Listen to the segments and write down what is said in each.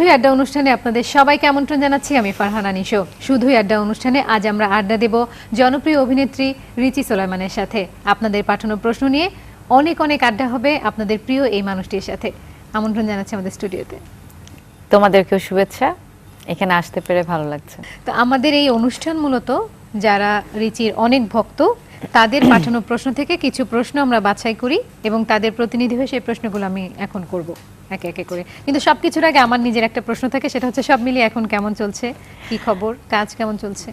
শুধুই আড্ডা অনুষ্ঠানে আপনাদের সবাইকে আমন্ত্রণ জানাচ্ছি আমি ফারহানা নিশো। শুধুই আড্ডা অনুষ্ঠানে আজ আমরা আড্ডা দেব জনপ্রিয় অভিনেত্রী রিচি সোলাইমানের সাথে। আপনাদের পাঠানো প্রশ্ন নিয়ে অনেক অনেক আড্ডা হবে আপনাদের প্রিয় এই মানুষটির সাথে। আমন্ত্রণ জানাচ্ছি আমাদের স্টুডিওতে। তোমাদেরকেও শুভেচ্ছা, এখানে আসতে পেরে ভালো লাগছে। তো আমাদের এই অনুষ্ঠান মূলত যারা রিচির অনেক ভক্ত তাদের পাঠানো প্রশ্ন থেকে কিছু প্রশ্ন আমরা বাছাই করি এবং তাদের প্রতিনিধি হয়ে সেই প্রশ্নগুলো আমি এখন করব একে একে করে। কিন্তু সবকিছুর আগে আমার নিজের একটা প্রশ্ন থাকে, সেটা হচ্ছে সব মিলিয়ে এখন কেমন চলছে, কি খবর, কাজ কেমন চলছে?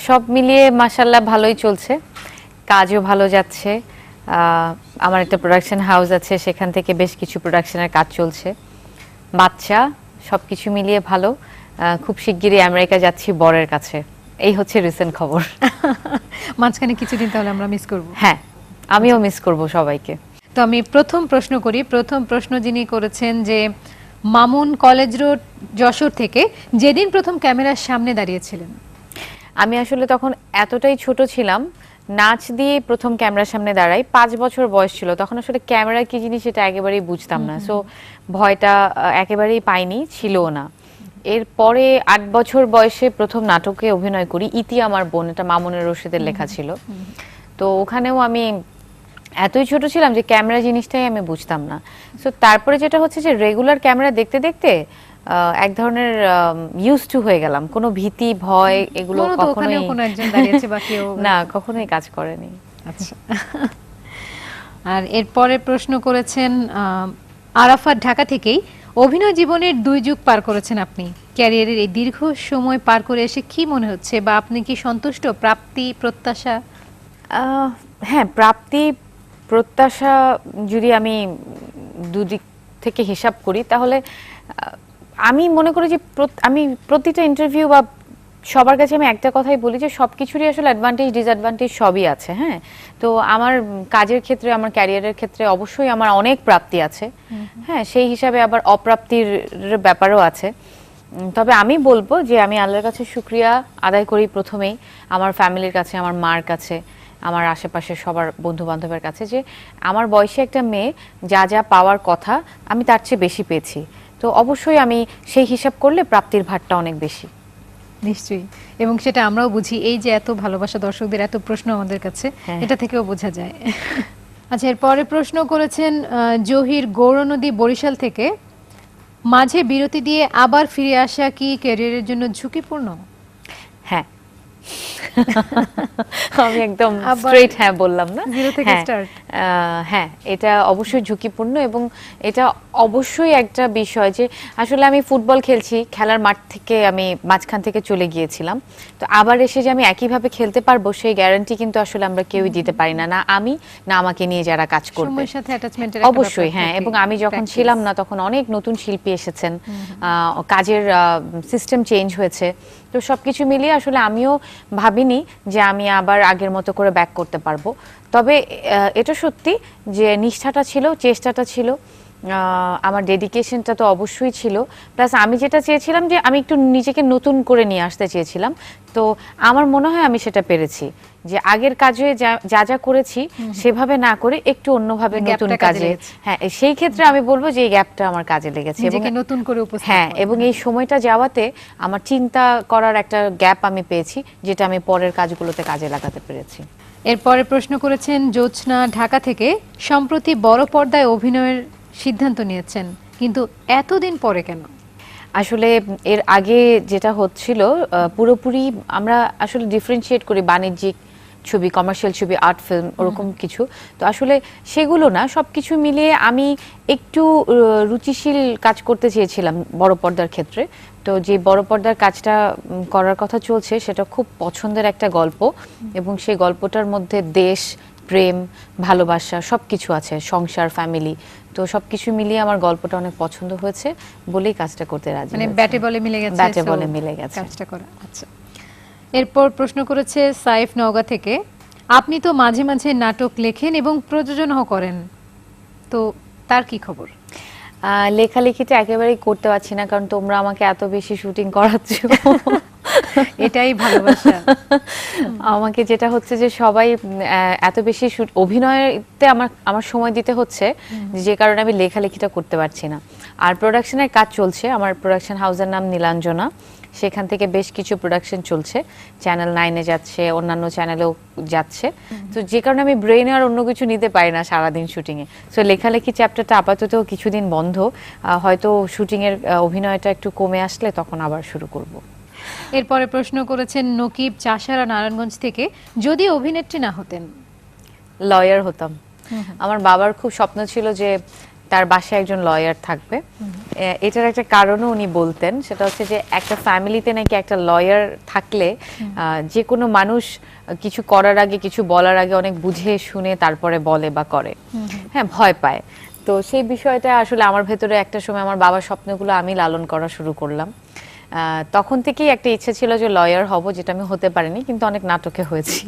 সব মিলিয়ে মাশাআল্লাহ ভালোই চলছে, কাজও ভালো যাচ্ছে। আমার একটা প্রোডাকশন হাউস আছে, সেখান থেকে বেশ কিছু প্রোডাকশনের কাজ চলছে, বাচ্চা, সবকিছু মিলিয়ে ভালো। খুব শিগগিরই আমেরিকা যাচ্ছি বরের কাছে, এই হচ্ছে রিসেন্ট খবর। মাঝখানে কিছুদিন তাহলে আমরা মিস করব। হ্যাঁ, আমিও মিস করব সবাইকে। তো আমি প্রথম প্রশ্ন করি। প্রথম প্রশ্ন যিনি করেছেন যে মামুন কলেজ রোড যশোর থেকে যেদিন প্রথম ক্যামেরার সামনে দাঁড়িয়েছিলেন। আমি আসলে তখন এতটাই ছোট ছিলাম, নাচ দিয়ে প্রথম ক্যামেরার সামনে দাঁড়াই, 5 বছর বয়স ছিল তখন। আসলে ক্যামেরা কি জিনিস সেটা একেবারেই বুঝতাম না, সো ভয়টা একেবারেই পাইনি, ছিলও না। এরপরে 8 বছর বয়সে প্রথম নাটকে অভিনয় করি, ইতি আমার বোন, এটা মামুনের রশিদের লেখা ছিল। তো ওখানেও আমি এতই ছোট ছিলাম যে ক্যামেরা জিনিসটাই আমি বুঝতাম না। সো তারপরে যেটা হচ্ছে যে রেগুলার ক্যামেরা দেখতে দেখতে এক ধরনের ইউজ টু হয়ে গেলাম, কোনো ভীতি ভয় এগুলো কখনোই না, কখনোই কাজ করেনি। আচ্ছা। আর এরপরে প্রশ্ন করেছেন আরাফাত ঢাকা থেকেই, অভিনয় জীবনের 2 যুগ পার করেছেন আপনি, ক্যারিয়ারের এই দীর্ঘ সময় পার করে এসে কি মনে হচ্ছে বা আপনি কি সন্তুষ্ট? প্রাপ্তি প্রত্যাশা? হ্যাঁ, প্রাপ্তি প্রত্যাশা যদি আমি দুদিক থেকে হিসাব করি তাহলে আমি মনে করি যে আমি প্রতিটা ইন্টারভিউ বা সবার কাছে আমি একটা কথাই বলি যে সবকিছুরই আসলে অ্যাডভান্টেজ ডিসঅ্যাডভান্টেজ সবই আছে। হ্যাঁ, তো আমার কাজের ক্ষেত্রে, আমার ক্যারিয়ারের ক্ষেত্রে অবশ্যই আমার অনেক প্রাপ্তি আছে। হ্যাঁ, সেই হিসাবে আবার অপ্রাপ্তির ব্যাপারও আছে। তবে আমি বলবো যে আমি আল্লাহর কাছে শুকরিয়া আদায় করি প্রথমেই, আমার ফ্যামিলির কাছে, আমার মার কাছে, আমার আশেপাশে সবার বন্ধু বান্ধবের কাছে, যে আমার বয়সে একটা মেয়ে যা যা পাওয়ার কথা আমি তার চেয়ে বেশি পেয়েছি। তো অবশ্যই আমি সেই হিসাব করলে প্রাপ্তির ভারটা অনেক বেশি। নিশ্চয়ই, এবং সেটা আমরাও বুঝি। এই যে এত ভালোবাসা, দর্শকদের এত প্রশ্ন আমাদের কাছে, এটা থেকেও বোঝা যায়। আচ্ছা, এরপরে প্রশ্ন করেছেন জহির গৌরনদী বরিশাল থেকে, মাঝে বিরতি দিয়ে আবার ফিরে আসা কি ক্যারিয়ারের জন্য ঝুঁকিপূর্ণ? হ্যাঁ, আমি একদম স্ট্রেট হ্যাঁ বললাম না। হ্যাঁ, এটা অবশ্যই ঝুঁকিপূর্ণ এবং এটা অবশ্যই একটা বিষয় যে আসলে আমি ফুটবল খেলছি, খেলার মাঠ থেকে আমি মাঝখান থেকে চলে গিয়েছিলাম, তো আবার এসে যে আমি একইভাবে খেলতে পারবো সেই গ্যারান্টি কিন্তু আসলে আমরা কেউই দিতে পারি না, না আমি, না আমাকে নিয়ে যারা কাজ করবে। অবশ্যই হ্যাঁ, এবং আমি যখন ছিলাম না তখন অনেক নতুন শিল্পী এসেছেন, কাজের সিস্টেম চেঞ্জ হয়েছে, তো সবকিছু মিলিয়ে আসলে আমিও ভাবিনি যে আমি আবার আগের মতো করে ব্যাক করতে পারবো। তবে এটা সত্যি যে নিষ্ঠাটা ছিল, চেষ্টাটা ছিল, আমার ডেডিকেশনটা তো অবশ্যই ছিল, প্লাস আমি যেটা চেয়েছিলাম যে আমি একটু নিজেকে নতুন করে নিয়ে আসতে চেয়েছিলাম। তো আমার মনে হয় আমি সেটা পেরেছি, যে আগের কাজে যা যা করেছি সেভাবে না করে একটু অন্যভাবে নতুন কাজে, হ্যাঁ সেই ক্ষেত্রে আমি বলবো যে এই গ্যাপটা আমার কাজে লেগেছে এবং নতুন করে হ্যাঁ, এবং এই সময়টা যাওয়াতে আমার চিন্তা করার একটা গ্যাপ আমি পেয়েছি, যেটা আমি পরের কাজগুলোতে কাজে লাগাতে পেরেছি। এরপরে প্রশ্ন করেছেন জ্যোৎস্না ঢাকা থেকে, সম্প্রতি বড় পর্দায় অভিনয়ের সিদ্ধান্ত নিয়েছেন, কিন্তু এতদিন পরে কেন? আসলে এর আগে যেটা হচ্ছিল পুরোপুরি আমরা আসলে ডিফারেন্সিয়েট করি বাণিজ্যিক ছবি, কমার্শিয়াল ছবি, আর্ট ফিল্ম, ওরকম কিছু। তো আসলে সেগুলো না, সবকিছু মিলিয়ে আমি একটু রুচিশীল কাজ করতে চেয়েছিলাম বড় পর্দার ক্ষেত্রে। তো যে বড় পর্দার কাজটা করার কথা চলছে সেটা খুব পছন্দের একটা গল্প, এবং সেই গল্পটার মধ্যে দেশ, প্রেম, ভালোবাসা সবকিছু আছে, সংসার, ফ্যামিলি, তো সবকিছু মিলিয়ে আমার গল্পটা অনেক পছন্দ হয়েছে বলেই কাজটা করতে রাজি। মানে ব্যাটে বলে মিলে গেছে, ব্যাটে বলে মিলে গেছে কাজটা করা। আচ্ছা, এরপর প্রশ্ন করেছে সাইফ নওগাঁ থেকে, আপনি তো মাঝে মাঝে নাটক লেখেন এবং প্রযোজনাও করেন, তো তার কি খবর? লেখালেখিটা একেবারেই করতে পারছি না, কারণ তোমরা আমাকে এত বেশি শুটিং করাচ্ছ। এটাই ভালোবাসা। আমাকে যেটা হচ্ছে যে সবাই এত বেশি অভিনয়তে আমার সময় দিতে হচ্ছে, যে কারণে আমি লেখালেখিটা করতে পারছি না। আর প্রোডাকশনের কাজ চলছে, আমার প্রোডাকশন হাউসের নাম নীলাঞ্জনা, সেখান থেকে বেশ কিছু প্রোডাকশন চলছে, চ্যানেল 9-এ যাচ্ছে, অন্যান্য চ্যানেলেও যাচ্ছে। তো যে কারণে আমি ব্রেইনে আর অন্য কিছু নিতে পারি না সারাদিন শুটিংয়ে। সো লেখালেখি চ্যাপ্টারটা আপাতত কিছুদিন বন্ধ, হয়তো শুটিংয়ের অভিনয়টা একটু কমে আসলে তখন আবার শুরু করব। এরপরে প্রশ্ন করেছেন নকিব চাষারা নারায়ণগঞ্জ থেকে, যদি অভিনেত্রী না হতেন? লয়ার হতাম। আমার বাবার খুব স্বপ্ন ছিল যে তার বাসায় একজন লয়ার থাকবে। এটার একটা কারণও উনি বলতেন, সেটা হচ্ছে যে একটা ফ্যামিলিতে নাকি একটা লয়ার থাকলে যে কোনো মানুষ কিছু করার আগে, কিছু বলার আগে অনেক বুঝে শুনে তারপরে বলে বা করে, হ্যাঁ, ভয় পায়। তো সেই বিষয়টা আসলে আমার ভেতরে একটা সময় আমার বাবার স্বপ্নগুলো আমি লালন করা শুরু করলাম। তখন থেকেই একটা ইচ্ছে ছিল যে লয়ার হব, যেটা আমি হতে পারিনি, কিন্তু অনেক নাটকে হয়েছি।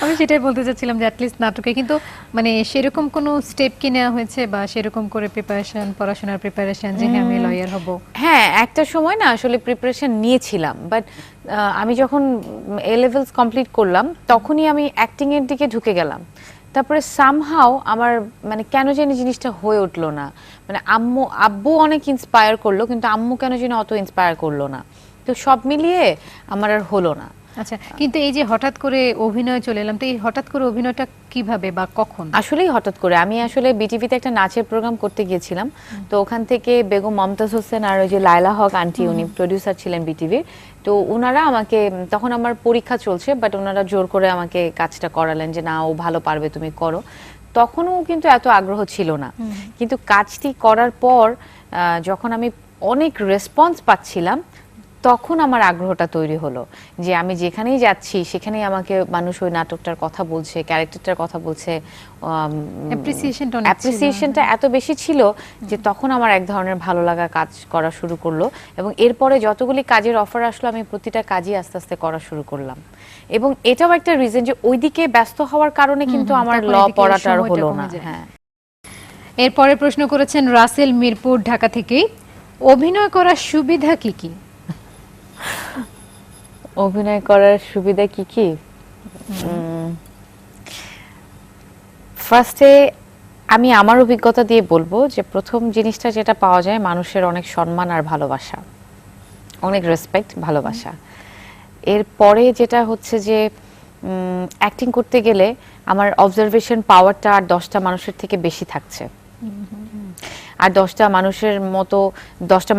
আমি সেটাই বলতে চাচ্ছিলাম যে অ্যাটলিস্ট নাটকে, কিন্তু মানে সেরকম কোনো স্টেপ কি নেওয়া হয়েছে বা সেরকম করে প্রিপারেশন, পড়াশোনার প্রিপারেশন যে হ্যাঁ আমি লয়ার হব? হ্যাঁ, একটা সময় না আসলে প্রিপারেশন নিয়েছিলাম, বাট আমি যখন এ লেভেলস কমপ্লিট করলাম তখনই আমি অ্যাক্টিং এর দিকে ঢুকে গেলাম। তারপরে সামহাও আমার মানে কেন জানি জিনিসটা হয়ে উঠলো না। মানে আব্বু অনেক ইন্সপায়ার করলো, কিন্তু আম্মু কেন জানি অত ইন্সপায়ার করলো না। তো সব মিলিয়ে আমার আর হলো না। আচ্ছা, কিন্তু এই যে হঠাৎ করে অভিনয় চলে এলাম, তো এই হঠাৎ করে অভিনয়টা কিভাবে বা কখন? আসলেই হঠাৎ করে আমি আসলে বিটিভিতে একটা নাচের প্রোগ্রাম করতে গিয়েছিলাম। তো ওখান থেকে বেগম মমতাজ হোসেন আর ওই যে লায়লা হক আন্টি, উনি প্রোডিউসার ছিলেন বিটিভির, তো ওনারা আমাকে, তখন আমার পরীক্ষা চলছে, বাট ওনারা জোর করে আমাকে কাজটা করালেন যে না, ও ভালো পারবে, তুমি করো। তখনও কিন্তু এত আগ্রহ ছিল না, কিন্তু কাজটি করার পর যখন আমি অনেক রেসপন্স পাচ্ছিলাম, তখন আমার আগ্রহটা তৈরি হলো যে আমি যেখানেই যাচ্ছি সেখানেই আমাকে মানুষ ওই নাটকটার কথা বলছে, ক্যারেক্টারটার কথা বলছে, অ্যাপ্রিসিয়েশনটা এত বেশি ছিল যে তখন আমার এক ধরনের ভালো লাগা কাজ করা শুরু করলো। এবং এরপরে যতগুলি কাজের অফার আসলো, আমি প্রতিটা কাজই আস্তে আস্তে করা শুরু করলাম। এবং এটাও একটা রিজন যে ওইদিকে ব্যস্ত হওয়ার কারণে কিন্তু আমার ল পড়াটা আর হলো না। হ্যাঁ। এরপরে প্রশ্ন করেছেন রাসেল মিরপুর, ঢাকা থেকে, অভিনয় করার সুবিধা কি কি? অভিনয় করার সুবিধা কি কি? ফার্স্টে আমি আমার অভিজ্ঞতা দিয়ে বলবো যে প্রথম জিনিসটা যেটা পাওয়া যায়, মানুষের অনেক সম্মান আর ভালোবাসা, অনেক রেসপেক্ট, ভালোবাসা। এরপরে যেটা হচ্ছে যে অ্যাক্টিং করতে গেলে আমার অবজারভেশন পাওয়ারটা আর 10টা মানুষের থেকে বেশি থাকছে। আর 10টা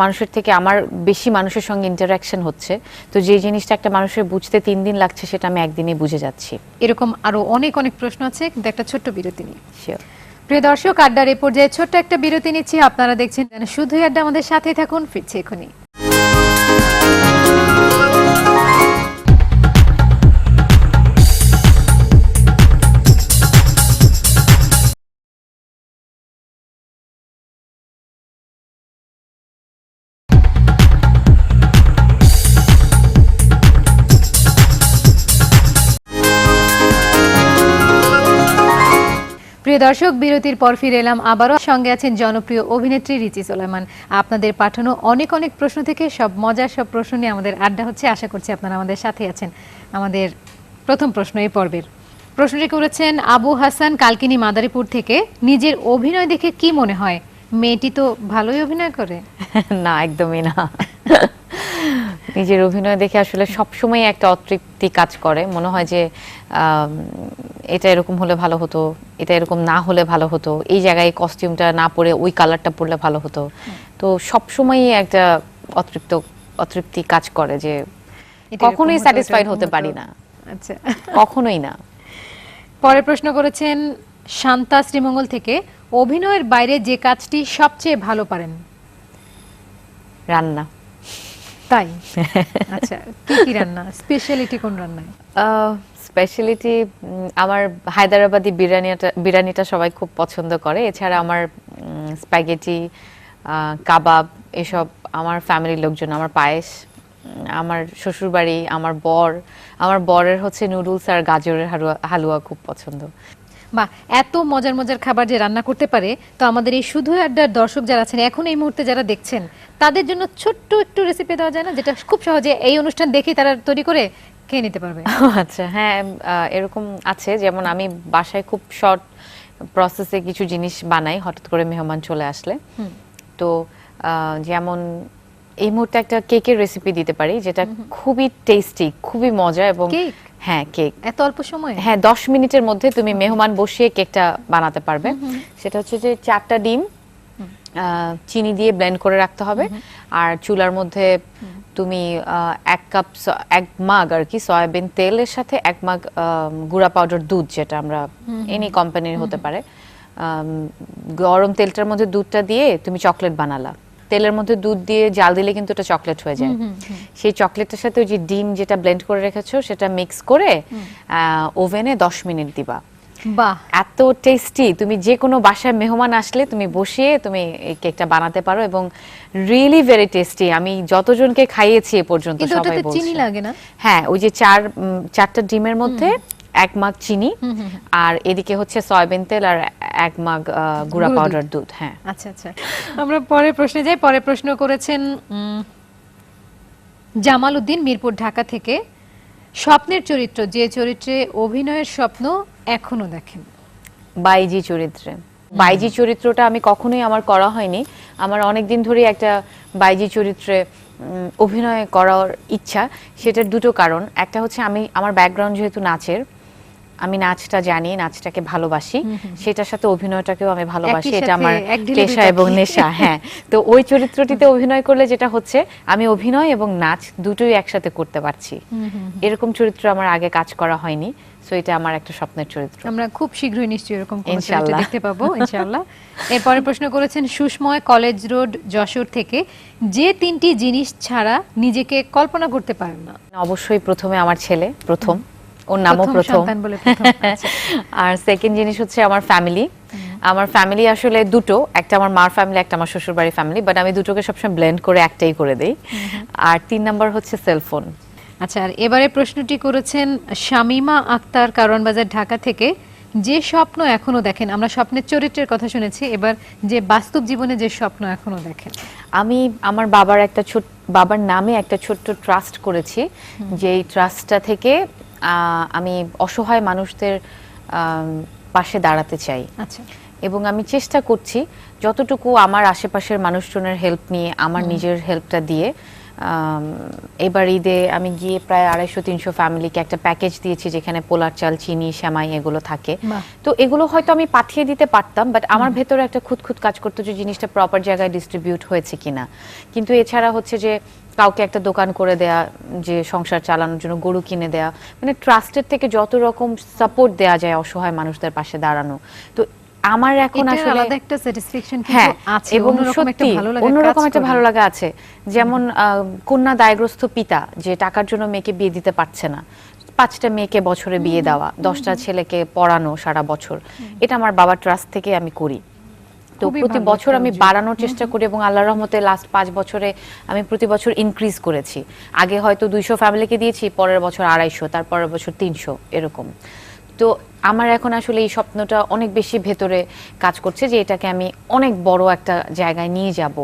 মানুষের থেকে আমার বেশি মানুষের সঙ্গে ইন্টারাকশন হচ্ছে। তো যে জিনিসটা একটা মানুষের বুঝতে 3 দিন লাগছে, সেটা আমি একদিনে বুঝে যাচ্ছি। এরকম আরো অনেক অনেক প্রশ্ন আছে, কিন্তু একটা ছোট্ট বিরতি নিই। শিওর। প্রিয় দর্শক, আড্ডার এই পর্যায়ে ছোট্ট একটা বিরতি নিচ্ছি। আপনারা দেখছেন শুধুই আড্ডা, আমাদের সাথেই থাকুন, ফিরছি এখনই। প্রিয় দর্শক, বিরতির পর ফিরে এলাম আবারও। সঙ্গে আছেন জনপ্রিয় অভিনেত্রী রিচি সোলাইমান। আপনাদের পাঠানো অনেক অনেক প্রশ্ন থেকে সব মজার সব প্রশ্ন নিয়ে আমাদের আড্ডা হচ্ছে। আশা করছি আপনারা আমাদের সাথে আছেন। আমাদের প্রথম প্রশ্ন এই পর্বের, প্রশ্নটি করেছেন আবু হাসান, কালকিনি মাদারীপুর থেকে, নিজের অভিনয় দেখে কি মনে হয়, মেয়েটি তো ভালোই অভিনয় করে? না, একদমই না। নিজের অভিনয় দেখে আসলে সবসময় একটা অতৃপ্তি কাজ করে। মনে হয় যে এটা এরকম হলে ভালো হতো, এটা এরকম না হলে ভালো হতো, এই জায়গায় কস্টিউমটা না পরে ওই কালারটা পরলে ভালো হতো। তো সবসময়ই একটা অতৃপ্তি কাজ করে যে কখনোই স্যাটিসফাইড হতে পারি না। আচ্ছা, কখনোই না। পরের প্রশ্ন করেছেন শান্তা, শ্রীমঙ্গল থেকে, অভিনয়ের বাইরে যে কাজটি সবচেয়ে ভালো পারেন? রান্না। তাই? আচ্ছা, কি কি রান্না, স্পেশালিটি কোন রান্নায়? স্পেশালিটি আমার হায়দ্রাবাদি বিরিয়ানিটা সবাই খুব পছন্দ করে। এছাড়া আমার স্প্যাগেটি, কাবাব, এসব আমার ফ্যামিলির লোকজন, আমার পায়েস, আমার শ্বশুরবাড়ি, আমার বরের হচ্ছে নুডলস আর গাজরের হালুয়া খুব পছন্দ। বা এত মজার মজার খাবার যে রান্না করতে পারে, তো আমাদের এই শুধু আড্ডার দর্শক যারা আছেন, এখন এই মুহূর্তে যারা দেখছেন, তাদের জন্য ছোট্ট একটু রেসিপি দেওয়া যায় না, যেটা খুব সহজে এই অনুষ্ঠান দেখে তারা তৈরি করে খেয়ে নিতে পারবে? আচ্ছা, হ্যাঁ, এরকম আছে। যেমন আমি বাসায় খুব শর্ট প্রসেসে কিছু জিনিস বানাই হঠাৎ করে মেহমান চলে আসলে। তো যেমন এই মুহূর্তে একটা কেকের রেসিপি দিতে পারি যেটা খুবই টেস্টি, খুবই মজা এবং কেক? হ্যাঁ কেক এত অল্প সময়ে? হ্যাঁ 10 মিনিটের মধ্যে তুমি মেহমান বসিয়ে কেকটা বানাতে পারবে। সেটা হচ্ছে যে 4টা ডিম চিনি দিয়ে ব্লেন্ড করে রাখতে হবে, আর চুলার মধ্যে তুমি 1 মাগ আর কি সয়াবিন তেলের সাথে 1 মাগ গুঁড়া পাউডার দুধ, যেটা আমরা এনি কোম্পানির হতে পারে, গরম তেলটার মধ্যে দুধটা দিয়ে তুমি চকলেট বানালা। তেলের মধ্যে দুধ দিয়ে জাল দিলে কিন্তু এটা চকলেট হয়ে যায়। সেই চকলেটের সাথে ওই যে ডিম যেটা ব্লেন্ড করে রেখেছো সেটা মিক্স করে ওভেনে 10 মিনিট দিবা। বাহ, এত টেস্টি, তুমি যে কোনো বাসায় মেহমান আসলে তুমি বসিয়ে তুমি এই কেকটা বানাতে পারো এবং রিয়েলি ভেরি টেস্টি। আমি যতজনকে খাইয়েছি এ পর্যন্ত কিন্তু সবাই ওটাতে বলছে। চিনি লাগে না? হ্যাঁ, ওই যে 4টা ডিমের মধ্যে 1 মাগ চিনি, আর এদিকে হচ্ছে সয়াবিন তেল আর 1 মাগ গুঁড়া পাউডার দুধ। হ্যাঁ, আচ্ছা আচ্ছা, আমরা পরের প্রশ্নে যাই। পরের প্রশ্ন করেছেন জামাল উদ্দিন, মিরপুর, ঢাকা থেকে। স্বপ্নের চরিত্র, যে চরিত্রে অভিনয়ের স্বপ্ন এখনো দেখেন? বাইজি চরিত্রে। বাইজি চরিত্রটা আমি কখনোই আমার করা হয়নি। আমার অনেক দিন ধরেই একটা বাইজি চরিত্রে অভিনয় করার ইচ্ছা। সেটার দুটো কারণ। একটা হচ্ছে আমার ব্যাকগ্রাউন্ড যেহেতু নাচের, আমি নাচটা জানি, নাচটাকে ভালোবাসি, সেটার সাথে অভিনয়টাকেও আমি ভালোবাসি। এটা আমার পেশা এবং নেশা। হ্যাঁ, তো ওই চরিত্রটিতে অভিনয় করলে যেটা হচ্ছে আমি অভিনয় এবং নাচ দুটোই একসাথে করতে পারছি। এরকম চরিত্র আমার আগে কাজ করা হয়নি, সো এটা আমার একটা স্বপ্নের চরিত্র। আমরা খুব শীঘ্রই নিশ্চয়ই এরকম কোনো চরিত্র ইনশাআল্লাহ দেখতে পাবো ইনশাআল্লাহ। এরপরে প্রশ্ন করেছেন সুষময়, কলেজ রোড, যশোর থেকে। যে 3টি জিনিস ছাড়া নিজেকে কল্পনা করতে পারেন না? অবশ্যই প্রথমে আমার ছেলে, প্রথম, ওর নামও প্রথম। সন্তান বলে প্রথম। আচ্ছা। আর সেকেন্ড জিনিস হচ্ছে আমার ফ্যামিলি। আমার ফ্যামিলি আসলে দুটো, একটা আমার মার ফ্যামিলি, একটা আমার শ্বশুরবাড়ির ফ্যামিলি, বাট আমি দুটোকে সবসময় ব্লেন্ড করে একটাই করে দেই। আর 3 নাম্বার হচ্ছে সেলফোন। আচ্ছা, আর এবারে প্রশ্নটি করেছেন শামিমা আক্তার, কারওয়ানবাজার, ঢাকা থেকে। যে স্বপ্ন এখনো দেখেন, আমরা স্বপ্নের চরিত্রের কথা শুনেছি, এবার যে বাস্তব জীবনে যে স্বপ্ন এখনো দেখেন? আমি আমার বাবার নামে একটা ছোট্ট ট্রাস্ট করেছি, যে এই ট্রাস্টটা থেকে আমি অসহায় মানুষদের পাশে দাঁড়াতে চাই। আচ্ছা। এবং আমি চেষ্টা করছি যতটুকু আমার আশেপাশের মানুষজনের হেল্প নিয়ে, আমার নিজের হেল্পটা দিয়ে। এবার ঈদে আমি গিয়ে প্রায় 250-300 ফ্যামিলিকে একটা প্যাকেজ দিয়েছি, যেখানে পোলার চাল, চিনি, সেমাই এগুলো থাকে। তো এগুলো হয়তো আমি পাঠিয়ে দিতে পারতাম, বাট আমার ভেতরে একটা খুঁতখুঁত কাজ করতো যে জিনিসটা প্রপার জায়গায় ডিস্ট্রিবিউট হয়েছে কিনা। কিন্তু এছাড়া হচ্ছে যে কাউকে একটা দোকান করে দেয়া, যে সংসার চালানোর জন্য গরু কিনে দেয়া, মানে ট্রাস্টের থেকে যত রকম সাপোর্ট দেয়া যায় অসহায় মানুষদের পাশে দাঁড়ানো। তো আমার এখন আসলে আলাদা একটা স্যাটিসফ্যাকশন হ্যাঁ আছে, এবং সত্যি অন্যরকম একটা ভালো লাগা আছে। যেমন কন্যা দায়গ্রস্ত পিতা, যে টাকার জন্য মেয়েকে বিয়ে দিতে পারছে না, 5টা মেয়েকে বছরে বিয়ে দেওয়া, 10টা ছেলেকে পড়ানো সারা বছর, এটা আমার বাবার ট্রাস্ট থেকে আমি করি। তো প্রতি বছর আমি বাড়ানোর চেষ্টা করি এবং আল্লাহর রহমতে লাস্ট 5 বছরে আমি প্রতি বছর ইনক্রিজ করেছি। আগে হয়তো 200 ফ্যামিলিকে দিয়েছি, পরের বছর 250, তারপরের বছর 300, এরকম। তো আমার এখন আসলে এই স্বপ্নটা অনেক বেশি ভেতরে কাজ করছে, যে এটাকে আমি অনেক বড় একটা জায়গায় নিয়ে যাব,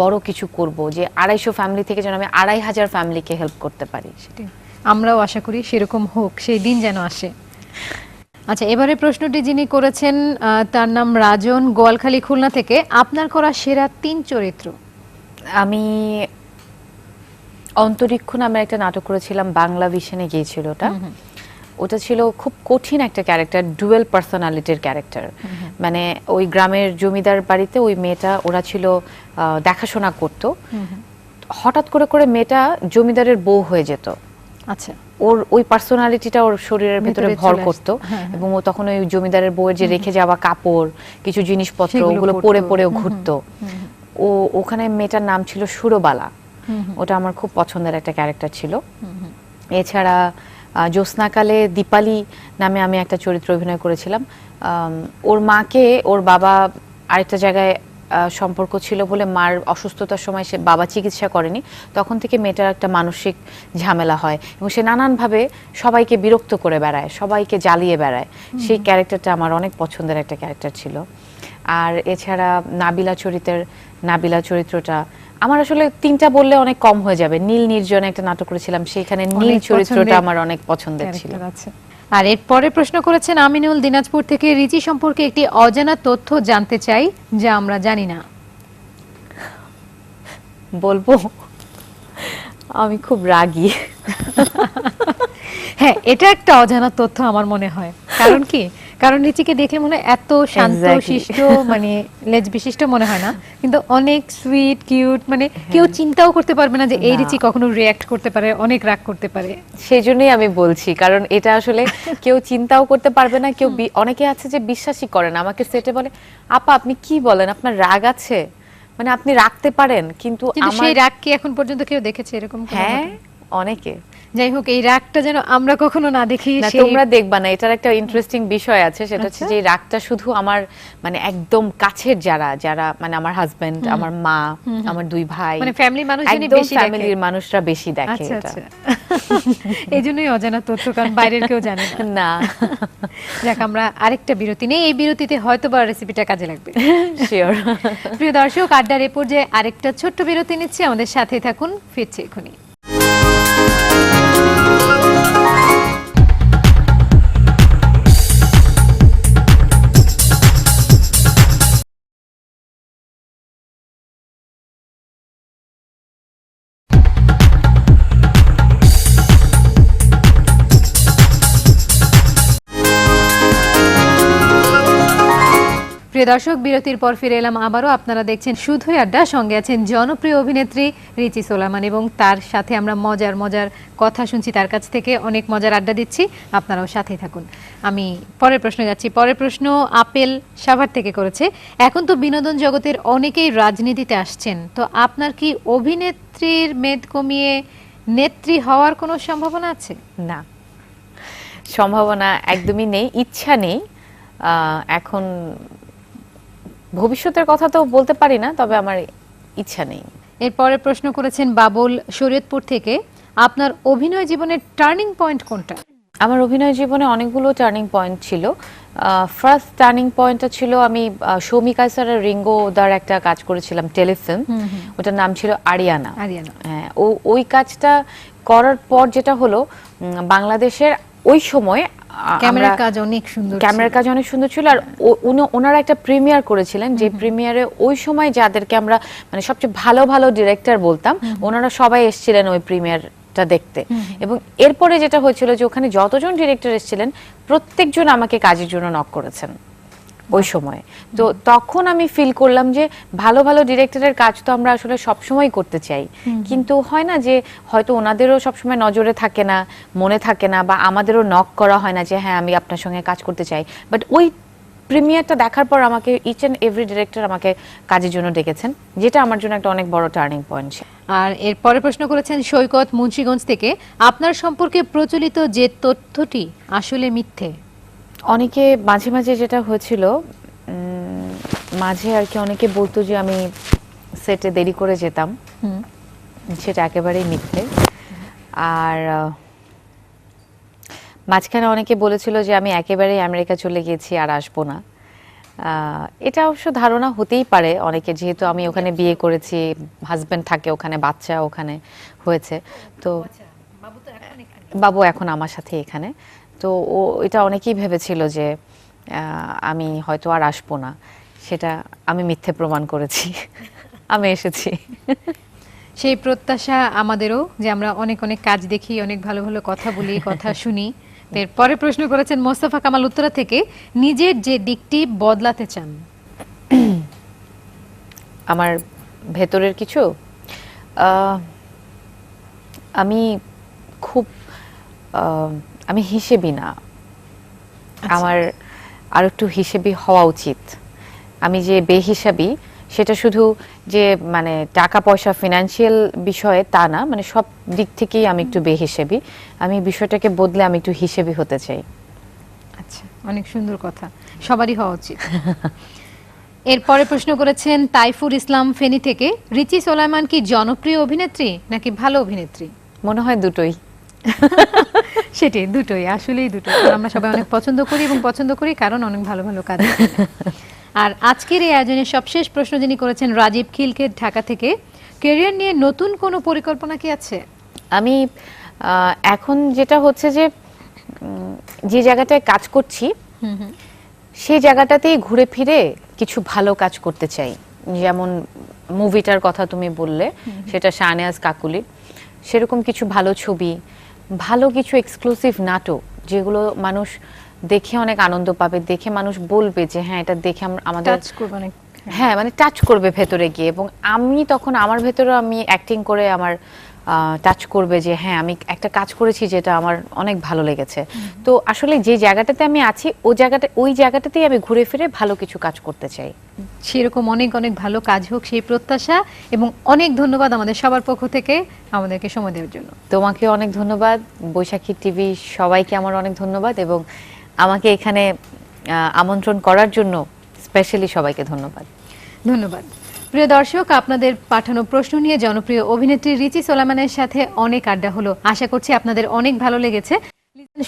বড় কিছু করব, যে 250 ফ্যামিলি থেকে যেন আমি 2500 ফ্যামিলিকে হেল্প করতে পারি। আমরাও আশা করি সেরকম হোক, সেই দিন যেন আসে। আচ্ছা, এবারে প্রশ্নটি যিনি করেছেন তার নাম রাজন, গোয়ালখালী, খুলনা থেকে। আপনার করা সেরা 3 চরিত্র? আমি অন্তরীক্ষ নামে একটা নাটক করেছিলাম, বাংলা ভিশনে গিয়েছিল ওটা। ওটা ছিল খুব কঠিন একটা ক্যারেক্টার, ডুয়েল পার্সোনালিটির ক্যারেক্টার। মানে ওই গ্রামের জমিদার বাড়িতে ওই মেয়েটা, ওরা ছিল দেখাশোনা করত, হঠাৎ করে করে মেয়েটা জমিদারের বউ হয়ে যেত। আচ্ছা। ওর ওই পার্সোনালিটিটা ওর শরীরের ভেতরে ভর করতো, এবং ও তখন ওই জমিদারের বউয়ের যে রেখে যাওয়া কাপড়, কিছু জিনিসপত্র, ওগুলো পরে পরেও ঘুরতো। ও ওখানে মেয়েটার নাম ছিল সুরবালা। ওটা আমার খুব পছন্দের একটা ক্যারেক্টার ছিল। এছাড়া জ্যোৎস্নাকালে দীপালি নামে আমি একটা চরিত্র অভিনয় করেছিলাম। ওর মাকে ওর বাবা আরেকটা জায়গায় সম্পর্ক ছিল বলে মার অসুস্থতার সময় সে বাবা চিকিৎসা করেনি, তখন থেকে মেয়েটার একটা মানসিক ঝামেলা হয় এবং সে নানানভাবে সবাইকে বিরক্ত করে বেড়ায়, সবাইকে জ্বালিয়ে বেড়ায়। সেই ক্যারেক্টারটা আমার অনেক পছন্দের একটা ক্যারেক্টার ছিল। আর এছাড়া নাবিলা চরিত্রটা আমার আসলে 3টা বললে অনেক কম হয়ে যাবে। নীল নির্জনে একটা নাটক করেছিলাম, সেখানে নীল চরিত্রটা আমার অনেক পছন্দের ছিল। আর এরপরে প্রশ্ন করেছেন আমিনুল, দিনাজপুর থেকে। রিচি সম্পর্কে একটি অজানা তথ্য জানতে চাই যা আমরা জানি না। বলবো আমি খুব রাগী। হ্যাঁ, এটা একটা অজানা তথ্য আমার মনে হয়। কারণ কি, কারণ রিচিকে দেখলে মনে হয় এত শান্ত Exactly. শিষ্ট, মানে লেজ বিশিষ্ট মনে হয় না, কিন্তু অনেক সুইট কিউট, মানে কেউ চিন্তাও করতে পারবে না যে এই না। রিচি কখনো রিয়্যাক্ট করতে পারে, অনেক রাগ করতে পারে। সেই জন্যই আমি বলছি, কারণ এটা আসলে কেউ চিন্তাও করতে পারবে না, কেউ অনেকে আছে যে বিশ্বাসই করে না। আমাকে সেটে বলে, আপা আপনি কি বলেন, আপনার রাগ আছে, মানে আপনি রাখতে পারেন, কিন্তু কিন্তু আমার সেই রাগ কি এখন পর্যন্ত কেউ দেখেছে এরকম কোনো হ্যাঁ ঘটনা? অনেকে। যাই হোক, এই রাগটা যেন আমরা কখনো না দেখি। না, সেই তোমরা দেখবা না, এটার একটা ইন্টারেস্টিং বিষয় আছে, সেটা হচ্ছে আচ্ছা। যে এই রাগটা শুধু আমার মানে একদম কাছের যারা যারা মানে আমার হাজবেন্ড, আমার মা, আমার দুই ভাই, মানে ফ্যামিলির মানুষজনই একদম বেশি দেখে। ফ্যামিলির মানুষরা বেশি দেখে আচ্ছা এটা। আচ্ছা। এই জন্যই অজানা তথ্য, কারণ বাইরের কেউ জানে না। না যাক, আমরা আরেকটা বিরতি নেই, এই বিরতিতে হয়তো বা রেসিপিটা কাজে লাগবে। শিওর। প্রিয় দর্শক, আড্ডার এ পর্যায়ে আরেকটা ছোট্ট বিরতি নিচ্ছি, আমাদের সাথেই থাকুন, ফিরছি এখনই। প্রিয় দর্শক, বিরতির পর ফিরে এলাম আবারও। আপনারা দেখছেন শুধুই আড্ডা, সঙ্গে আছেন জনপ্রিয় অভিনেত্রী রিচি সোলায়মান, এবং তার সাথে আমরা মজার মজার কথা শুনছি তার কাছ থেকে, অনেক মজার আড্ডা দিচ্ছি। আপনারাও সাথেই থাকুন। আমি পরের প্রশ্ন যাচ্ছি। পরের প্রশ্ন আপেল সাভার থেকে করেছে। এখন তো বিনোদন জগতের অনেকেই রাজনীতিতে আসছেন, তো আপনার কি অভিনেত্রীর মেদ কমিয়ে নেত্রী হওয়ার কোনো সম্ভাবনা আছে? না, সম্ভাবনা একদমই নেই, ইচ্ছা নেই। এখন ভবিষ্যতের কথা তো বলতে পারি না, তবে আমার ইচ্ছা নেই। এরপরে প্রশ্ন করেছেন বাবুল শরীয়তপুর থেকে, আপনার অভিনয় জীবনের টার্নিং পয়েন্ট কোনটা? আমার অভিনয় জীবনে অনেকগুলো টার্নিং পয়েন্ট ছিল। ফার্স্ট টার্নিং পয়েন্টটা ছিল আমি সৌমি কায়সারের রিঙ্গো দার একটা কাজ করেছিলাম, টেলিফিল্ম, ওটার নাম ছিল আরিয়ানা। আরিয়ানা। হ্যাঁ, ওই কাজটা করার পর যেটা হলো, বাংলাদেশের ওই সময় ক্যামেরার কাজ অনেক সুন্দর, ক্যামেরার কাজ অনেক সুন্দর ছিল। আর ওনারা একটা প্রিমিয়ার করেছিলেন, যে প্রিমিয়ারে ওই সময় যাদেরকে আমরা মানে সবচেয়ে ভালো ভালো ডিরেক্টর বলতাম, ওনারা সবাই এসেছিলেন ওই প্রিমিয়ারটা দেখতে। এবং এরপরে যেটা হয়েছিল যে ওখানে যতজন ডিরেক্টর এসেছিলেন প্রত্যেকজন আমাকে কাজের জন্য নক করেছেন ওই সময়। তো তখন আমি ফিল করলাম যে ভালো ভালো ডিরেক্টরের কাজ তো আমরা আসলে সবসময় করতে চাই, কিন্তু হয় না যে হয়তো ওনাদেরও সবসময় নজরে থাকে না, মনে থাকে না, বা আমাদেরও নক করা হয় না যে হ্যাঁ আমি আপনার সঙ্গে কাজ করতে চাই। বাট ওই প্রিমিয়ারটা দেখার পর আমাকে ইচ অ্যান্ড এভরি ডিরেক্টর আমাকে কাজের জন্য ডেকেছেন, যেটা আমার জন্য একটা অনেক বড় টার্নিং পয়েন্ট ছিল। আর এরপরে প্রশ্ন করেছেন সৈকত মুন্সিগঞ্জ থেকে, আপনার সম্পর্কে প্রচলিত যে তথ্যটি আসলে মিথ্যে? অনেকে মাঝে মাঝে যেটা হয়েছিল, মাঝে আর কি অনেকে বলতো যে আমি সেটে দেরি করে যেতাম, সেটা একেবারেই মিথ্যে। আর মাঝখানে অনেকে বলেছিল যে আমি একেবারেই আমেরিকা চলে গেছি আর আসবো না। এটা অবশ্য ধারণা হতেই পারে অনেকে, যেহেতু আমি ওখানে বিয়ে করেছি, হাজবেন্ড থাকে ওখানে, বাচ্চা ওখানে হয়েছে, তো বাবু এখন আমার সাথে এখানে। তো এটা অনেকেই ভেবেছিল যে আমি হয়তো আর আসবো না, সেটা আমি মিথ্যে প্রমাণ করেছি। আমি এসেছি। সেই প্রত্যাশা আমাদেরও, যে আমরা অনেক অনেক কাজ দেখি, অনেক ভালো ভালো কথা বলি, কথা শুনি। এরপরে প্রশ্ন করেছেন মোস্তফা কামাল উত্তরা থেকে, নিজের যে দিকটি বদলাতে চান? আমার ভেতরের কিছু, আমি খুব আমি হিসেবি না, আমার আর একটু হিসেবি হওয়া উচিত। আমি যে বেহিসাবি, সেটা শুধু যে মানে টাকা পয়সা ফিনান্সিয়াল বিষয়ে তা না, মানে সব দিক থেকেই আমি একটু বেহিসাবি। আমি বিষয়টাকে বদলে আমি একটু হিসেবি হতে চাই। আচ্ছা, অনেক সুন্দর কথা, সবারই হওয়া উচিত। এরপরে প্রশ্ন করেছেন তাইফুর ইসলাম ফেনী থেকে, রিচি সোলায়মান কি জনপ্রিয় অভিনেত্রী নাকি ভালো অভিনেত্রী? মনে হয় দুটোই। সেটাই, দুটোই, আসলেই দুটোই। আমরা সবাই অনেক পছন্দ করি, এবং পছন্দ করি কারণ অনেক ভালো ভালো কাজ। আর আজকের এই আয়োজনের সবশেষ প্রশ্ন যিনি করেছেন রাজীব খিলকে ঢাকা থেকে, ক্যারিয়ার নিয়ে নতুন কোনো পরিকল্পনা কি আছে? আমি এখন যেটা হচ্ছে যে যে জায়গাটায় কাজ করছি সেই জায়গাটাতেই ঘুরে ফিরে কিছু ভালো কাজ করতে চাই। যেমন মুভিটার কথা তুমি বললে, সেটা শাহনেওয়াজ কাকুলি, সেরকম কিছু ভালো ছবি, ভালো কিছু এক্সক্লুসিভ নাটক যেগুলো মানুষ দেখে অনেক আনন্দ পাবে, দেখে মানুষ বলবে যে হ্যাঁ এটা দেখে আমাদের টাচ করবে অনেক। হ্যাঁ মানে টাচ করবে ভেতরে গিয়ে, এবং আমি তখন আমার ভেতরে আমি অ্যাক্টিং করে আমার টাচ করবে যে হ্যাঁ আমি একটা কাজ করেছি যেটা আমার অনেক ভালো লেগেছে। তো আসলে যে জায়গাটাতে আমি আছি ওই জায়গাটাতেই আমি ঘুরে ফিরে ভালো কিছু কাজ করতে চাই। সেরকম অনেক অনেক ভালো কাজ হোক সেই প্রত্যাশা, এবং অনেক ধন্যবাদ আমাদের সবার পক্ষ থেকে আমাদেরকে সময় দেওয়ার জন্য। তোমাকে অনেক ধন্যবাদ, বৈশাখী টিভি সবাইকে আমার অনেক ধন্যবাদ, এবং আমাকে এখানে আমন্ত্রণ করার জন্য স্পেশালি সবাইকে ধন্যবাদ। ধন্যবাদ। প্রিয় দর্শক, আপনাদের পাঠানো প্রশ্ন নিয়ে জনপ্রিয় অভিনেত্রী রিচি সোলাইমানের সাথে অনেক আড্ডা হলো। আশা করছি আপনাদের অনেক ভালো লেগেছে।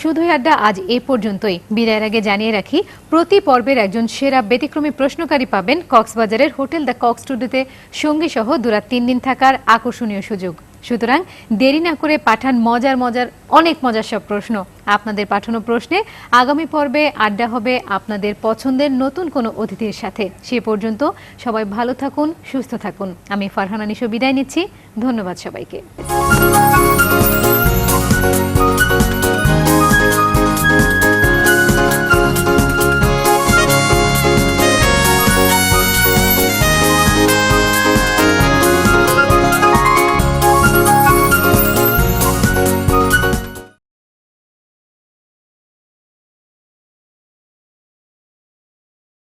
শুধুই আড্ডা আজ এই পর্যন্তই। বিদায়ের আগে জানিয়ে রাখি, প্রতি পর্বের একজন সেরা ব্যতিক্রমী প্রশ্নকারী পাবেন কক্সবাজারের হোটেল দ্য কক্স স্টুডিওতে সঙ্গী সহ 2-3 দিন থাকার আকর্ষণীয় সুযোগ। সুতরাং দেরি না করে পাঠান অনেক মজার সব প্রশ্ন। আপনাদের পাঠানো প্রশ্নে আগামী পর্বে আড্ডা হবে আপনাদের পছন্দের নতুন কোনো অতিথির সাথে। সে পর্যন্ত সবাই ভালো থাকুন, সুস্থ থাকুন। আমি ফারহানা নিশো বিদায় নিচ্ছি। ধন্যবাদ সবাইকে।